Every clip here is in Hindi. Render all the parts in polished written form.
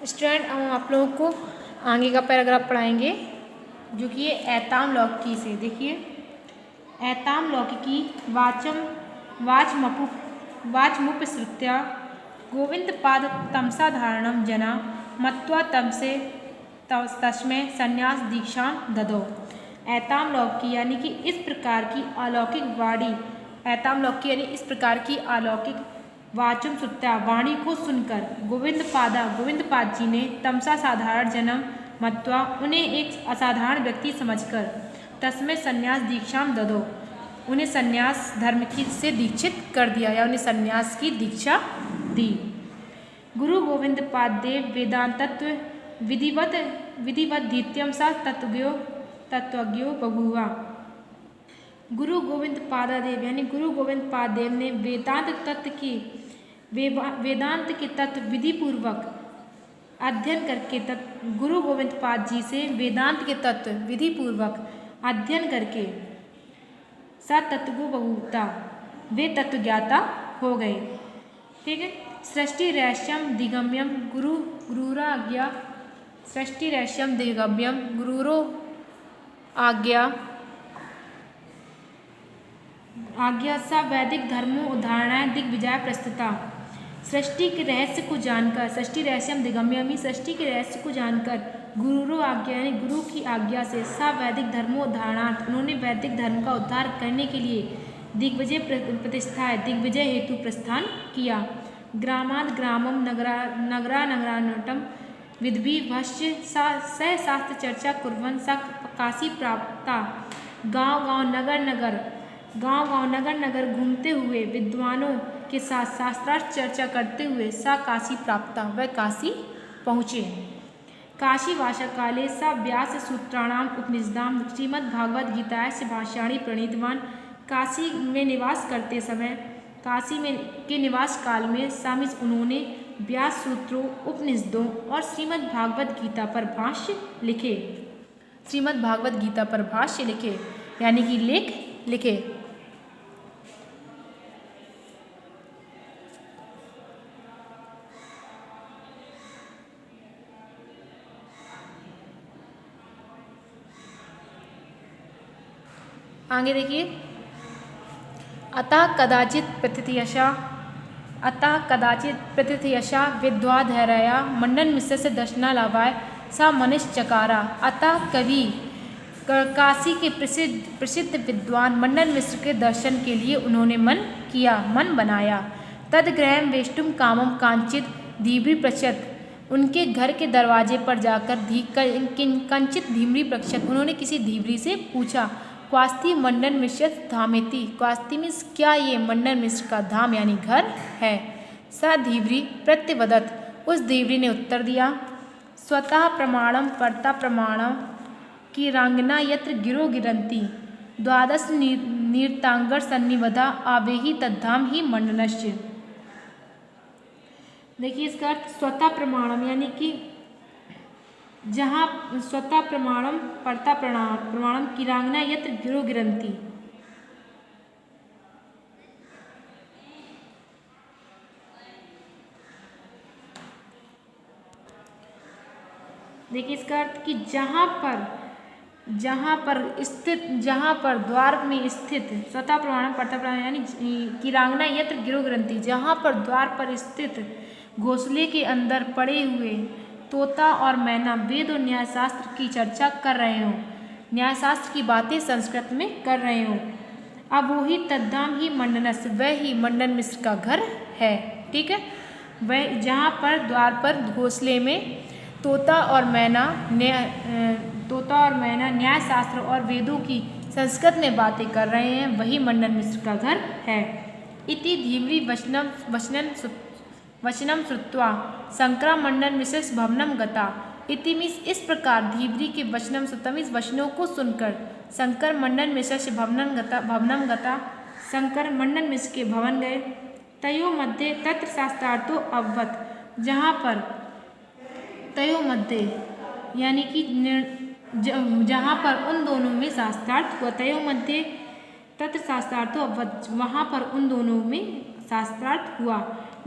स्टूडेंट हम आप लोगों को आगे का पैराग्राफ पढ़ाएंगे जो कि ये ऐताम लौकिकी से। देखिए, ऐताम लौकिकी वाचमुपसृत्या गोविंदपाद तमसाधारणं जना मत्वा तमसे तस्मै संन्यास दीक्षां ददौ। ऐताम लौकिकी यानी कि इस प्रकार की अलौकिक वाणी, ऐताम लौकिकी यानी इस प्रकार की अलौकिक वाचम सुत्या वाणी को सुनकर गोविंदपाद जी ने तमसा साधारण जन्म मत्वा उन्हें एक असाधारण व्यक्ति समझकर तस्मै संन्यास दीक्षाम ददो उन्हें संन्यास धर्म की से दीक्षित कर दिया या उन्हें संन्यास की दीक्षा दी। गुरु गोविंदपाद देव वेदांतत्व विधिवत द्वितीयम सा तत्वज्ञो बभूवा। गुरु गोविंदपाद देव यानी गुरु गोविंदपाद देव ने वेदांत के तत्व विधि पूर्वक अध्ययन करके गुरु गोविंदपाद जी से वेदांत के तत्व विधि पूर्वक अध्ययन करके सतत्वो बहुता वे तत्वज्ञाता हो गए। ठीक है। सृष्टि रहस्यम दिगम्यम गुरुराज्ञा सृष्टि रहस्यम दिगम्यम गुरुरो आज्ञा सा वैदिक धर्मों उदाहरणाएं दिग्विजय प्रस्तुता। सृष्टि के रहस्य को जानकर, सृष्टि रहस्यम दिगम्यम ही सृष्टि के रहस्य को जानकर गुरुरो आज्ञा यानी गुरु की आज्ञा से सा वैदिक धर्मों उदाहरणार्थ उन्होंने वैदिक धर्म का उद्धार करने के लिए दिग्विजय प्रतिष्ठाए दिग्विजय हेतु प्रस्थान किया। ग्रामाद ग्रामम नगरानटम विद्वी भश्य स शास्त्र चर्चा कुर्वन सा काशी प्राप्ता। गांव गांव नगर घूमते हुए विद्वानों के साथ शास्त्रार्थ चर्चा करते हुए सा काशी प्राप्ता वह काशी पहुँचे। काशी वासा काले सा व्यास सूत्राणाम उपनिषदाम श्रीमद्भागवत गीताय से भाष्याणि प्रणीतवान। काशी में निवास करते समय के निवास काल में सामिज उन्होंने व्यास सूत्रों उपनिषदों और श्रीमद्भागवत गीता पर भाष्य लिखे यानी कि लेख लिखे। आगे देखिए, अतः कदाचित प्रथितयशा विद्वाधैर्या मंडन मिश्र से दर्शना लाभाय सा मनिश्चकारा। अतः कवि काशी के प्रसिद्ध विद्वान मंडन मिश्र के दर्शन के लिए उन्होंने मन बनाया। तदग्रहम वेष्टुम कामम कांचित धीवरी पृच्छत उनके घर के दरवाजे पर जाकर कंचित धीवरी पृच्छत उन्होंने किसी धीवरी से पूछा, क्वास्ति मंडन मिश्र धामेति क्वास्ति मिश्र क्या ये मंडन मिश्र का धाम यानी घर है। सा धीवरी प्रत्यवदत उस धीवरी ने उत्तर दिया, स्वतः प्रमाणम परता प्रमाणम की रांगना यत्र गिरो गिरंती द्वादश नीरतांगर सन्निवधा आवेही तद्धाम ही मंडनश्च। देखिए इसका अर्थ स्वतः प्रमाणम यानी कि जहाँ स्वतः प्रमाणम परता प्रमाणम किरांगना यत्र गिरो गिरंती। देखिए इसका अर्थ कि जहाँ पर द्वार में स्थित स्वतः प्रमाणम परता प्रमाणम यानी किरांगना यत्र गिरो गिरंती जहाँ पर द्वार पर स्थित घोंसले के अंदर पड़े हुए तोता और मैना वेद और न्यायशास्त्र की चर्चा कर रहे हों, न्यायशास्त्र की बातें संस्कृत में कर रहे हों। अब वही तद्धाम ही मंडनस वह ही मंडन मिश्र का घर है। ठीक है। वह जहाँ पर द्वार पर घोंसले में तोता और मैना न्यायशास्त्र और वेदों की संस्कृत में बातें कर रहे हैं वही मंडन मिश्र का घर है। इति धीवरी वचनम श्रुत्वा शंकरा मंडन मिश्र भवनम गता। इति मीन्स इस प्रकार धीवरी के वचनम श्रुतम इस वचनों को सुनकर शंकर मंडन मिश्र से भवनम गता शंकर मंडन मिश्र के भवन गए। तयो मध्य तत्र शास्त्रार्थो अववत जहाँ पर तयो मध्य यानी कि जहाँ पर उन दोनों में शास्त्रार्थ हुआ। तयो मध्य तत्र शास्त्रार्थो अववत वहाँ पर उन दोनों में शास्त्रार्थ हुआ।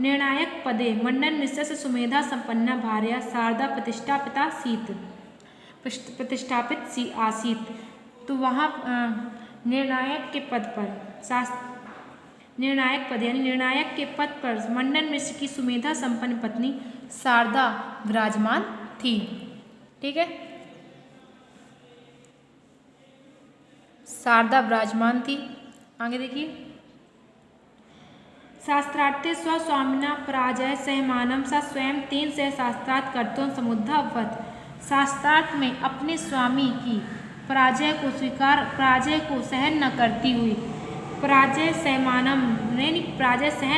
निर्णायक पदे मंडन मिश्र से सुमेधा संपन्ना भार्या शारदा प्रतिष्ठापित आसीत। तो वहाँ निर्णायक के पद पर निर्णायक पद यानी निर्णायक के पद पर मंडन मिश्र की सुमेधा संपन्न पत्नी शारदा विराजमान थी। ठीक है, शारदा विराजमान थी। आगे देखिए, शास्त्रार्थे स्वस्वामिना पराजय सहमानम सा स्वयं तेन से शास्त्रार्थ कर्तुम समुद्धवत। शास्त्रार्थ में अपने स्वामी की पराजय को सहन न करती हुई, पराजय सहन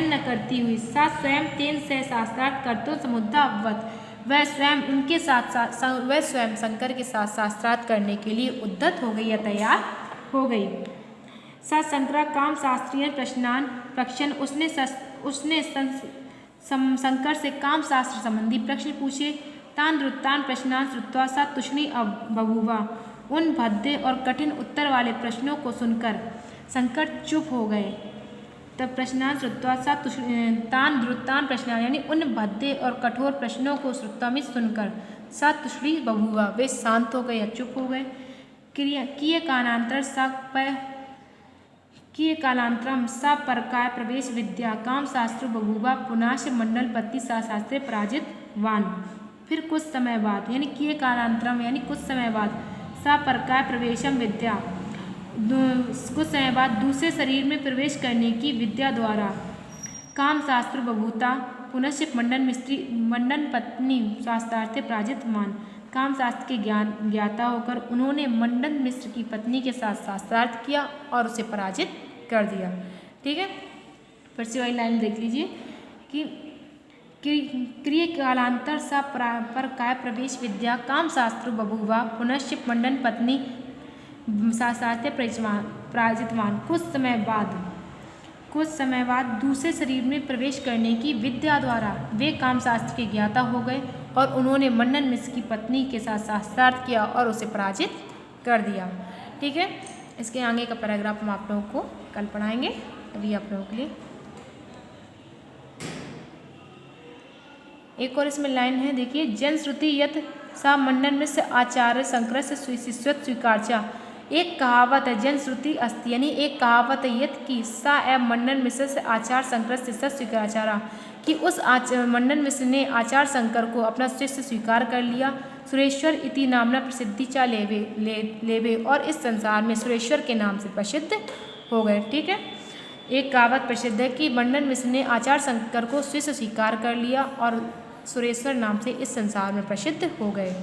न करती हुई, सा स्वयं तेन से शास्त्रार्थ कर्तुम समुद्धवत, वह स्वयं शंकर के साथ शास्त्रार्थ करने के लिए उद्यत हो गई या तैयार हो गई। सा शंकरा काम शास्त्रीय प्रश्न उसने शंकर से काम शास्त्र संबंधी प्रश्न पूछे। तान द्रुतान प्रश्नान श्रुत्वा सा तुष्णी बभूवा। उन भद्दे और कठिन उत्तर वाले प्रश्नों को सुनकर शंकर चुप हो गए। तब प्रश्नान श्रुत्वा सा तान द्रुतान प्रश्नान यानी उन भद्दे और कठोर प्रश्नों को श्रुत्वा में सुनकर सा तुष्णी बभूवा, वे शांत हो गए या चुप हो गए। कालांतरम सा परकाय प्रवेश विद्या काम शास्त्र बभूवा पुनाश मंडल पत्ति सा शास्त्रे पराजित वान। फिर कुछ समय बाद यानी किए कालांतरम यानी कुछ समय बाद सा परकाय प्रवेशम विद्या, कुछ समय बाद दूसरे शरीर में प्रवेश करने की विद्या द्वारा काम शास्त्र बभूता पुनश्च मंडन पत्नी शास्त्रार्थे पराजित मान। काम शास्त्र के ज्ञाता होकर उन्होंने मंडन मिश्र की पत्नी के साथ शास्त्रार्थ किया और उसे पराजित कर दिया। ठीक है, फिर से वही लाइन देख लीजिए कि क्रिय कालांतर सा पर काय प्रवेश विद्या काम शास्त्र बभूवा पुनश्च मंडन पत्नी शास्त्रार्थे पराजितवान। कुछ समय बाद दूसरे शरीर में प्रवेश करने की विद्या द्वारा वे काम शास्त्र के ज्ञाता हो गए और उन्होंने मंडन मिश्र की पत्नी के साथ शास्त्रार्थ किया और उसे पराजित कर दिया। ठीक है, इसके आगे का पैराग्राफ हम आप लोगों को कल पढ़ाएंगे। अभी आप लोगों के लिए एक और इसमें लाइन है, देखिए, जन श्रुति यत सा मंडन मिश्र आचार्य शंकर से शिष्यत्व स्वीकारचा। एक कहावत है, जन श्रुति अस्ति यानी एक कहावत है यत की सा एव मंडन मिश्र से आचार्य शंकर शिष्य स्वीकाराचारा, कि उस मंडन मिश्र ने आचार्य शंकर को अपना शिष्य स्वीकार कर लिया। सुरेश्वर इति नामना प्रसिद्धि चा लेवे और इस संसार में सुरेश्वर के नाम से प्रसिद्ध हो गए। ठीक है, एक कहावत प्रसिद्ध है कि मंडन मिश्र ने आचार्य शंकर को शिष्य स्वीकार कर लिया और सुरेश्वर नाम से इस संसार में प्रसिद्ध हो गए।